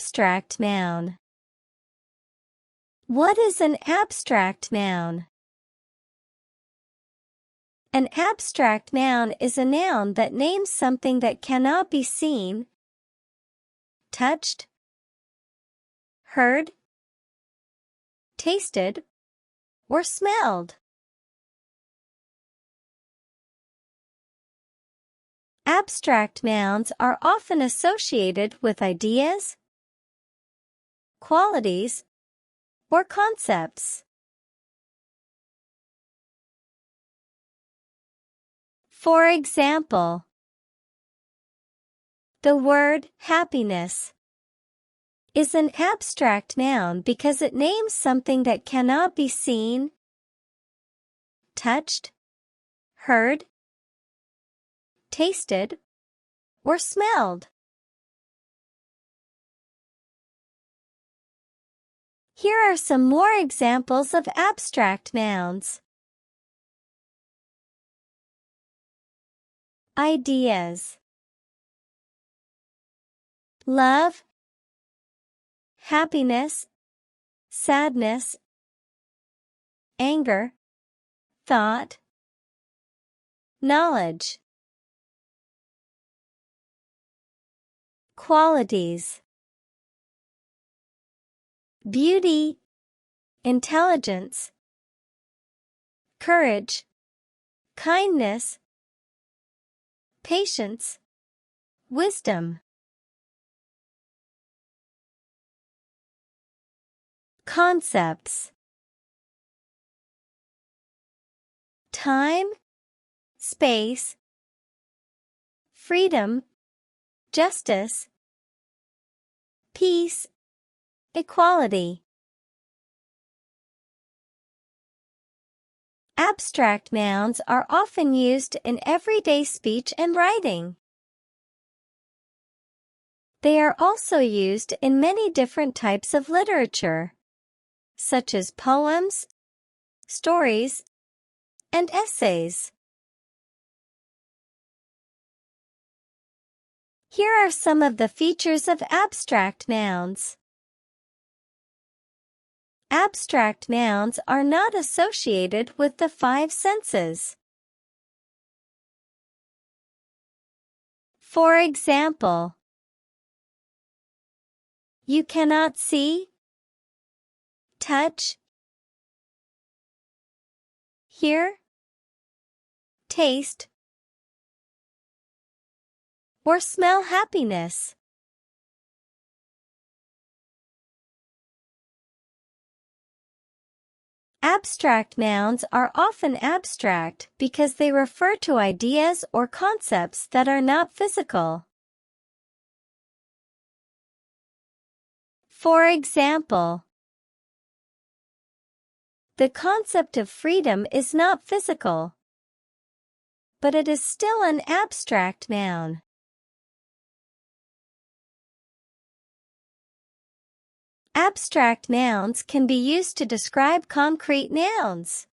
abstract noun? What is an abstract noun? An abstract noun is a noun that names something that cannot be seen, touched, heard, tasted, or smelled. Abstract nouns are often associated with ideas, qualities, or concepts. For example, the word happiness is an abstract noun because it names something that cannot be seen, touched, heard, tasted, or smelled. Here are some more examples of abstract nouns. Ideas: love, happiness, sadness, anger, thought, knowledge. Qualities: beauty, intelligence, courage, kindness, patience, wisdom. Concepts: time, space, freedom, justice, peace, equality. Abstract nouns are often used in everyday speech and writing. They are also used in many different types of literature, such as poems, stories, and essays. Here are some of the features of abstract nouns. Abstract nouns are not associated with the five senses. For example, you cannot see, touch, hear, taste, or smell happiness. Abstract nouns are often abstract because they refer to ideas or concepts that are not physical. For example, the concept of freedom is not physical, but it is still an abstract noun. Abstract nouns can be used to describe concrete nouns.